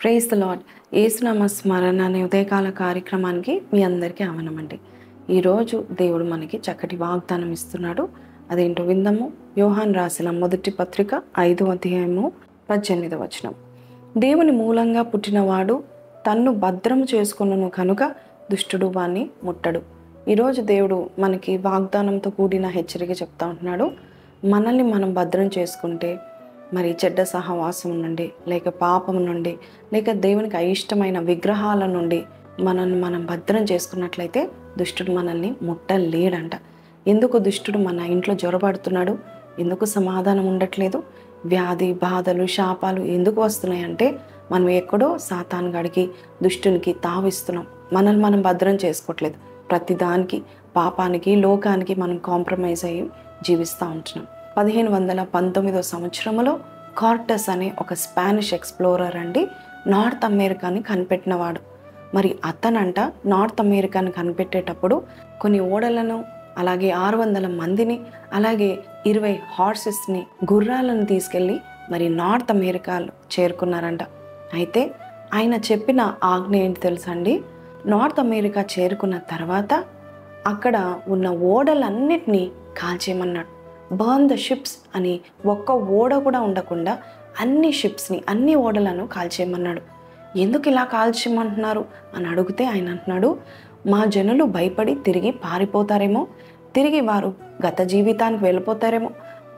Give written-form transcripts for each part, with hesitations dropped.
Praise the lord. యేసునామ స్మరణ అనే ఉదయకాల కార్యక్రమానికి మీ అందరికీ ఆహ్వానమండి. ఈరోజు దేవుడు మనకి చక్కటి వాగ్దానం ఇస్తున్నాడు. అదేంటో విందాము. యోహాన్ రాసిన మొదటి పత్రిక 5వ అధ్యాయము 18వ వచనం. దేవుని మూలంగా పుట్టినవాడు తన్ను భద్రము చేసుకొనును కనుక దుష్టుడు వాణ్ణి ముట్టడు. ఈరోజు దేవుడు మనకి వాగ్దానంతో కూడిన హెచ్చరిక చెప్తా ఉంటున్నాడు. మనల్ని మనం భద్రం చేసుకుంటే మరి చెడ్డ సహవాసం నుండి, లేక పాపం నుండి, లేక దేవునికి అయిష్టమైన విగ్రహాల నుండి మనల్ని మనం భద్రం చేసుకున్నట్లయితే దుష్టుడు మనల్ని ముట్టలేడంట. ఎందుకు దుష్టుడు మన ఇంట్లో జొరబడుతున్నాడు? ఎందుకు సమాధానం ఉండట్లేదు? వ్యాధి, బాధలు, శాపాలు ఎందుకు వస్తున్నాయంటే మనం ఎక్కడో సాతాను గడికి, దుష్టునికి తావిస్తున్నాం. మనల్ని మనం భద్రం చేసుకోవట్లేదు. ప్రతిదానికి, పాపానికి, లోకానికి మనం కాంప్రమైజ్ అయ్యి జీవిస్తూ ఉంటున్నాం. 1519వ సంవత్సరంలో కార్టస్ అనే ఒక స్పానిష్ ఎక్స్ప్లోరర్ అండి నార్త్ అమెరికాని కనిపెట్టినవాడు. మరి అతనంట నార్త్ అమెరికాని కనిపెట్టేటప్పుడు కొన్ని ఓడలను, అలాగే 600 మందిని, అలాగే 20 హార్సెస్ని, గుర్రాలను తీసుకెళ్ళి మరి నార్త్ అమెరికాలో చేరుకున్నారంట. అయితే ఆయన చెప్పిన ఆజ్ఞ ఏంటి తెలుసండి? నార్త్ అమెరికా చేరుకున్న తర్వాత అక్కడ ఉన్న ఓడలన్నిటినీ కాల్చేయమన్నాడు. బర్న్ ద షిప్స్ అని ఒక్క ఓడ కూడా ఉండకుండా అన్ని షిప్స్ని, అన్ని ఓడలను కాల్చేయమన్నాడు. ఎందుకు ఇలా కాల్చేయమంటున్నారు అని అడిగితే ఆయన అంటున్నాడు, మా జనులు భయపడి తిరిగి పారిపోతారేమో, తిరిగి వారు గత జీవితానికి వెళ్ళిపోతారేమో,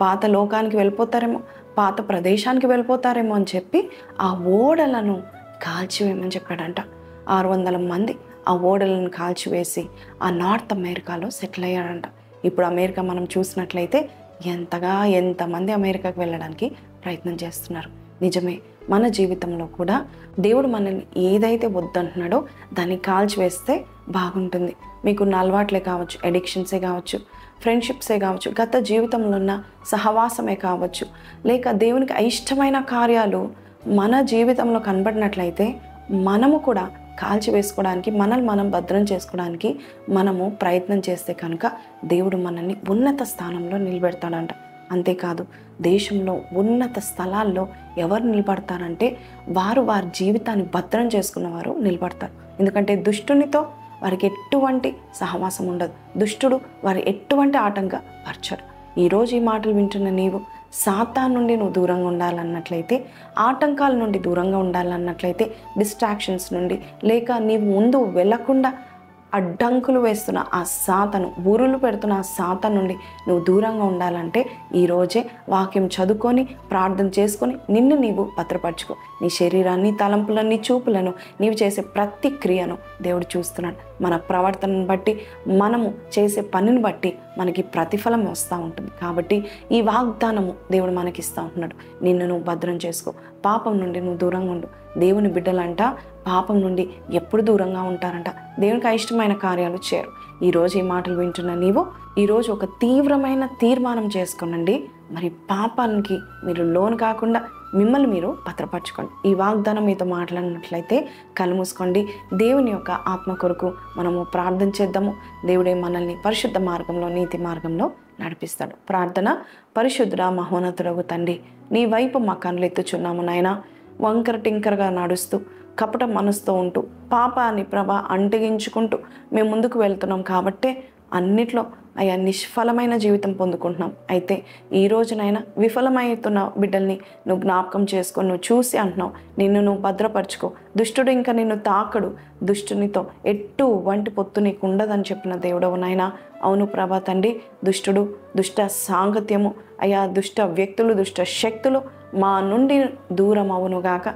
పాత లోకానికి వెళ్ళిపోతారేమో, పాత ప్రదేశానికి వెళ్ళిపోతారేమో అని చెప్పి ఆ ఓడలను కాల్చివేయమని చెప్పాడంట. 600 మంది ఆ ఓడలను కాల్చివేసి ఆ నార్త్ అమెరికాలో సెటిల్ అయ్యాడంట. ఇప్పుడు అమెరికా మనం చూసినట్లయితే ఎంతమంది అమెరికాకి వెళ్ళడానికి ప్రయత్నం చేస్తున్నారు. నిజమే, మన జీవితంలో కూడా దేవుడు మనల్ని ఏదైతే వద్దంటున్నాడో దాన్ని కాల్చివేస్తే బాగుంటుంది. మీకున్న అలవాట్లే కావచ్చు, ఎడిక్షన్సే కావచ్చు, ఫ్రెండ్షిప్సే కావచ్చు, గత జీవితంలో ఉన్న సహవాసమే కావచ్చు, లేక దేవునికి అయిష్టమైన కార్యాలు మన జీవితంలో కనబడినట్లయితే మనము కూడా కాల్చివేసుకోవడానికి, మనల్ని మనం భద్రం చేసుకోవడానికి మనము ప్రయత్నం చేస్తే కనుక దేవుడు మనల్ని ఉన్నత స్థానంలో నిలబెడతాడంట. అంతేకాదు, దేశంలో ఉన్నత స్థలాల్లో ఎవరు నిలబడతారంటే వారి జీవితాన్ని భద్రం చేసుకున్న వారు నిలబడతారు. ఎందుకంటే దుష్టునితో వారికి ఎటువంటి సహవాసం ఉండదు. దుష్టుడు వారి ఎటువంటి ఆటంగా పరచడు. ఈరోజు ఈ మాటలు వింటున్న నీవు సాతాను నుండి నువ్వు దూరంగా ఉండాలన్నట్లయితే, ఆటంకాల నుండి దూరంగా ఉండాలన్నట్లయితే, డిస్ట్రాక్షన్స్ నుండి, లేక నీవు ముందు వెళ్ళకుండా అడ్డంకులు వేస్తున్న ఆ సాతాను, బురులు పెడుతున్న ఆ సాతాను నుండి నువ్వు దూరంగా ఉండాలంటే ఈరోజే వాక్యం చదువుకొని, ప్రార్థన చేసుకొని నిన్ను నీవు భద్రపరచుకో. నీ శరీరాన్ని, తలంపులను, నీ చూపులను, నీవు చేసే ప్రతి క్రియను దేవుడు చూస్తున్నాడు. మన ప్రవర్తనను బట్టి, మనము చేసే పనిని బట్టి మనకి ప్రతిఫలం వస్తూ ఉంటుంది. కాబట్టి ఈ వాగ్దానము దేవుడు మనకిస్తూ ఉంటున్నాడు. నిన్ను నువ్వు భద్రం చేసుకో. పాపం నుండి నువ్వు దూరంగా ఉండు. దేవుని బిడ్డలంట పాపం నుండి ఎప్పుడు దూరంగా ఉంటారంట? దేవునికి అయిష్టమైన కార్యాలు చేయరు. ఈరోజు ఈ మాటలు వింటున్న నీవు ఈరోజు ఒక తీవ్రమైన తీర్మానం చేసుకోనండి. మరి పాపానికి మీరు లోను కాకుండా మిమ్మల్ని మీరు భద్రపరచుకోండి. ఈ వాగ్దానం మీతో మాట్లాడినట్లయితే కళ్ళు మూసుకోండి. దేవుని యొక్క ఆత్మ కొరకు మనము ప్రార్థన చేద్దాము. దేవుడే మనల్ని పరిశుద్ధ మార్గంలో, నీతి మార్గంలో నడిపిస్తాడు. ప్రార్థన. పరిశుద్ధుడా, మహోన్నతుడగు తండ్రి, నీ వైపు మా కన్నులు ఎత్తుచున్నాము నాయనా. వంకర టింకరగా నడుస్తూ, కపట మనసుతో ఉంటూ, పాపాన్ని అంటిగించుకుంటూ మేము ముందుకు వెళ్తున్నాం కాబట్టే అన్నిట్లో అయ్యా నిష్ఫలమైన జీవితం పొందుకుంటున్నాం. అయితే ఈ రోజునైనా విఫలమవుతున్న బిడ్డల్ని నువ్వు జ్ఞాపకం చేసుకొని నువ్వు చూసి అంటున్నావు, నిన్ను నువ్వు భద్రపరచుకో. దుష్టుడు ఇంకా నిన్ను తాకడు. దుష్టునితో ఎటువంటి పొత్తు నీకు ఉండదని చెప్పిన దేవుడవు నాయనా. అవును ప్రభా తండ్రి, దుష్టుడు, దుష్ట సాంగత్యము, అయ్యా దుష్ట వ్యక్తులు, దుష్ట శక్తులు మా నుండి దూరం అవునుగాక.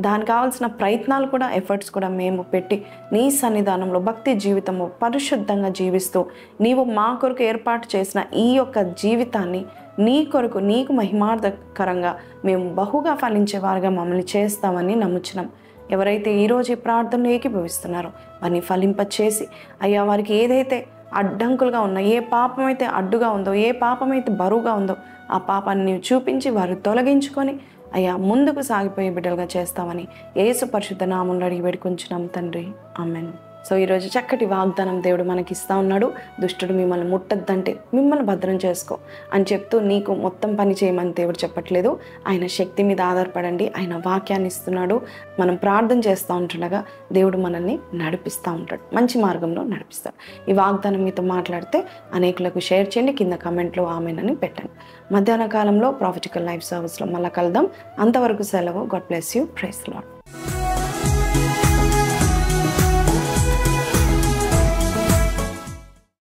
దానికి కావాల్సిన ప్రయత్నాలు కూడా, ఎఫర్ట్స్ కూడా మేము పెట్టి నీ సన్నిధానంలో భక్తి జీవితము పరిశుద్ధంగా జీవిస్తూ నీవు మా కొరకు ఏర్పాటు చేసిన ఈ యొక్క జీవితాన్ని నీ కొరకు, నీకు మహిమార్థకరంగా మేము బహుగా ఫలించేవారుగా మమ్మల్ని చేస్తామని నమ్ముచున్నాం. ఎవరైతే ఈరోజు ఈ ప్రార్థనలు ఏకీభవిస్తున్నారో వారిని ఫలింపచేసి, అయ్యా వారికి ఏదైతే అడ్డంకులుగా ఉన్నా, ఏ పాపమైతే అడ్డుగా ఉందో, ఏ పాపమైతే బరువుగా ఉందో ఆ పాపాన్ని నీవు చూపించి వారు తొలగించుకొని అయ్యా ముందుకు సాగిపోయే బిడ్డలుగా చేస్తామని యేసు పరిశుద్ధ నామములో అడిగి వేడుకొంచున్నాం తండ్రి. ఆమేన్. సో ఈరోజు చక్కటి వాగ్దానం దేవుడు మనకి ఇస్తూ ఉన్నాడు. దుష్టుడు మిమ్మల్ని ముట్టద్దంటే మిమ్మల్ని భద్రం చేసుకో అని చెప్తూ నీకు మొత్తం పని చేయమని దేవుడు చెప్పట్లేదు. ఆయన శక్తి మీద ఆధారపడండి. ఆయన వాక్యాన్ని ఇస్తున్నాడు. మనం ప్రార్థన చేస్తూ ఉంటుండగా దేవుడు మనల్ని నడిపిస్తూ ఉంటాడు, మంచి మార్గంలో నడిపిస్తాడు. ఈ వాగ్దానం మీతో మాట్లాడితే అనేకులకు షేర్ చేయండి. కింద కమెంట్లో ఆమెనని పెట్టండి. మధ్యాహ్న కాలంలో ప్రాఫిటికల్ లైఫ్ సర్వీస్లో మళ్ళీ కలుద్దాం. అంతవరకు సెలవు. God bless you. Praise the lord.